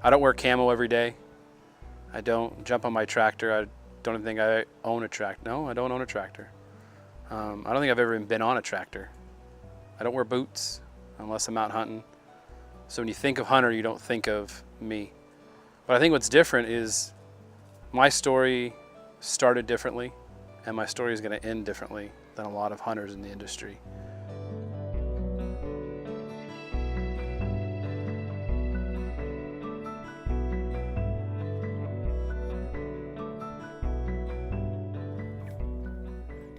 I don't wear camo every day. I don't jump on my tractor. I don't even think I own a tractor. No, I don't own a tractor. I don't think I've ever even been on a tractor. I don't wear boots unless I'm out hunting. So when you think of hunter, you don't think of me. But I think what's different is my story started differently, and my story is going to end differently than a lot of hunters in the industry.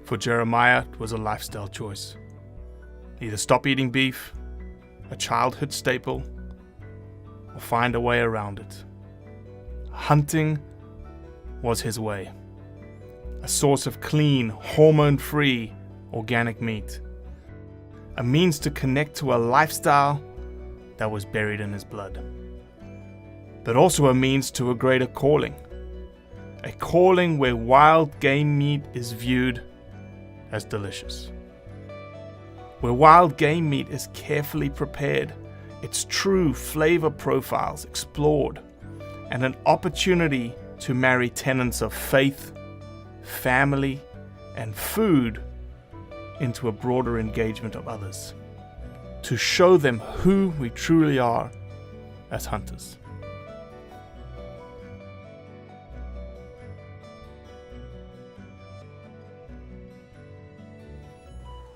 For Jeremiah, it was a lifestyle choice. Either stop eating beef, a childhood staple, or find a way around it. Hunting was his way. A source of clean, hormone-free, organic meat. A means to connect to a lifestyle that was buried in his blood. But also a means to a greater calling. A calling where wild game meat is viewed as delicious. Where wild game meat is carefully prepared, its true flavor profiles explored, and an opportunity to marry tenets of faith, family, and food into a broader engagement of others, to show them who we truly are as hunters.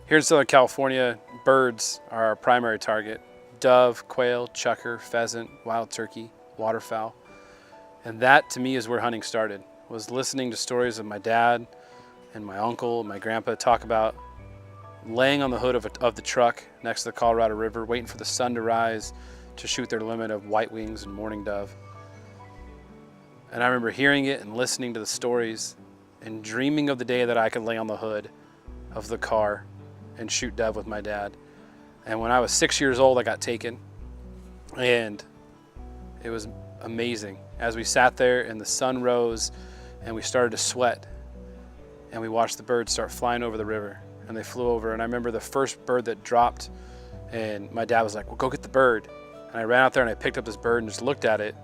Here in Southern California, birds are our primary target. Dove, quail, chukar, pheasant, wild turkey, waterfowl. And that to me is where hunting started, was listening to stories of my dad and my uncle and my grandpa talk about laying on the hood of the truck next to the Colorado River, waiting for the sun to rise to shoot their limit of white wings and mourning dove. And I remember hearing it and listening to the stories and dreaming of the day that I could lay on the hood of the car and shoot dove with my dad. And when I was 6 years old, I got taken, and it was amazing. As we sat there and the sun rose and we started to sweat and we watched the birds start flying over the river, and they flew over, and I remember the first bird that dropped, and my dad was like, well, go get the bird. And I ran out there and I picked up this bird and just looked at it,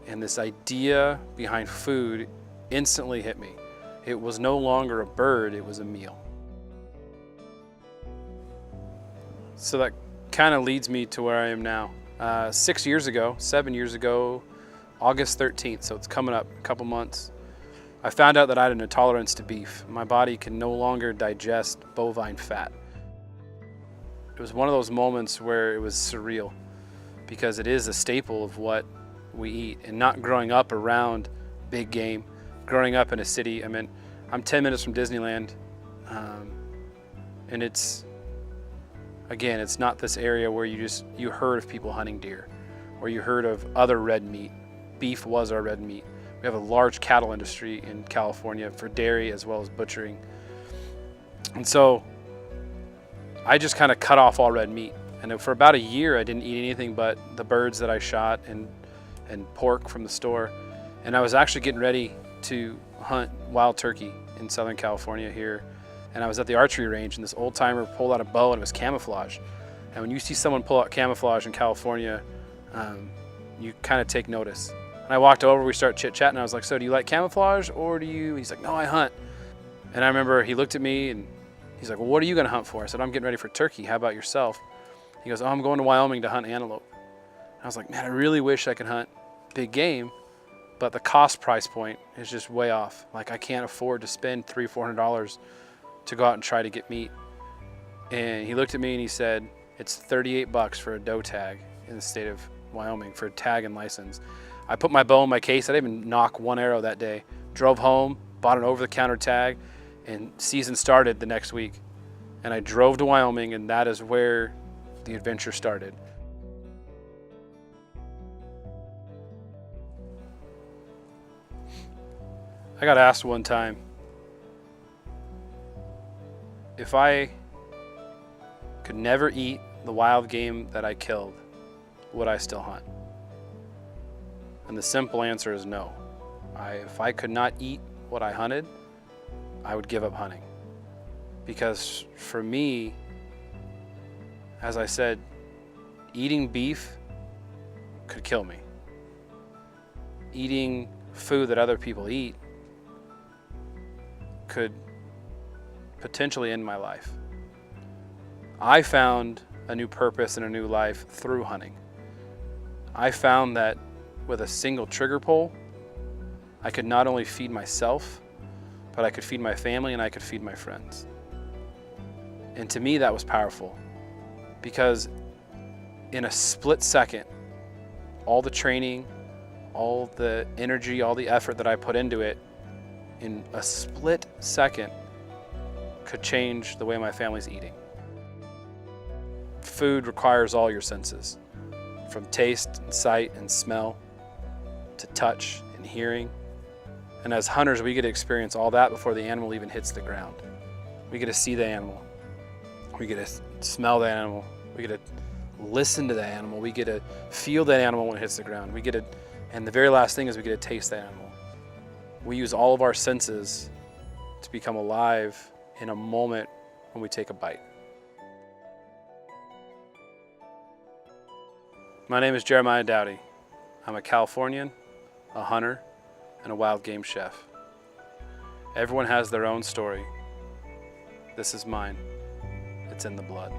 and this idea behind food instantly hit me. It was no longer a bird, it was a meal. So that kind of leads me to where I am now. 7 years ago, August 13th, so it's coming up a couple months, I found out that I had an intolerance to beef. My body can no longer digest bovine fat. It was one of those moments where it was surreal, because it is a staple of what we eat, and not growing up around big game, growing up in a city. I mean, I'm 10 minutes from Disneyland, and it's not this area where you heard of people hunting deer, or you heard of other red meat. Beef was our red meat. We have a large cattle industry in California for dairy as well as butchering. And so I just kind of cut off all red meat. And for about a year, I didn't eat anything but the birds that I shot and pork from the store. And I was actually getting ready to hunt wild turkey in Southern California here. And I was at the archery range, and this old timer pulled out a bow, and it was camouflage. And when you see someone pull out camouflage in California, you kind of take notice. And I walked over, we started chit-chatting, and I was like, so do you like camouflage, or do you? He's like, no, I hunt. And I remember he looked at me, and he's like, well, what are you gonna hunt for? I said, I'm getting ready for turkey, how about yourself? He goes, oh, I'm going to Wyoming to hunt antelope. And I was like, man, I really wish I could hunt big game, but the cost price point is just way off. Like, I can't afford to spend $300-400 to go out and try to get meat. And he looked at me and he said, it's $38 for a doe tag in the state of Wyoming for a tag and license. I put my bow in my case. I didn't even knock one arrow that day. Drove home, bought an over-the-counter tag, and season started the next week. And I drove to Wyoming, and that is where the adventure started. I got asked one time, if I could never eat the wild game that I killed, would I still hunt? And the simple answer is no. If I could not eat what I hunted, I would give up hunting. Because for me, as I said, eating beef could kill me. eating food that other people eat could potentially end my life. I found a new purpose and a new life through hunting. I found that with a single trigger pull, I could not only feed myself, but I could feed my family and I could feed my friends. And to me, that was powerful, because in a split second, all the training, all the energy, all the effort that I put into it, in a split second, could change the way my family's eating. Food requires all your senses, from taste and sight and smell to touch and hearing. And as hunters, we get to experience all that before the animal even hits the ground. We get to see the animal. We get to smell the animal. We get to listen to the animal. We get to feel that animal when it hits the ground. And the very last thing is we get to taste that animal. We use all of our senses to become alive in a moment when we take a bite. My name is Jeremiah Doughty. I'm a Californian, a hunter, and a wild game chef. Everyone has their own story. This is mine. It's in the blood.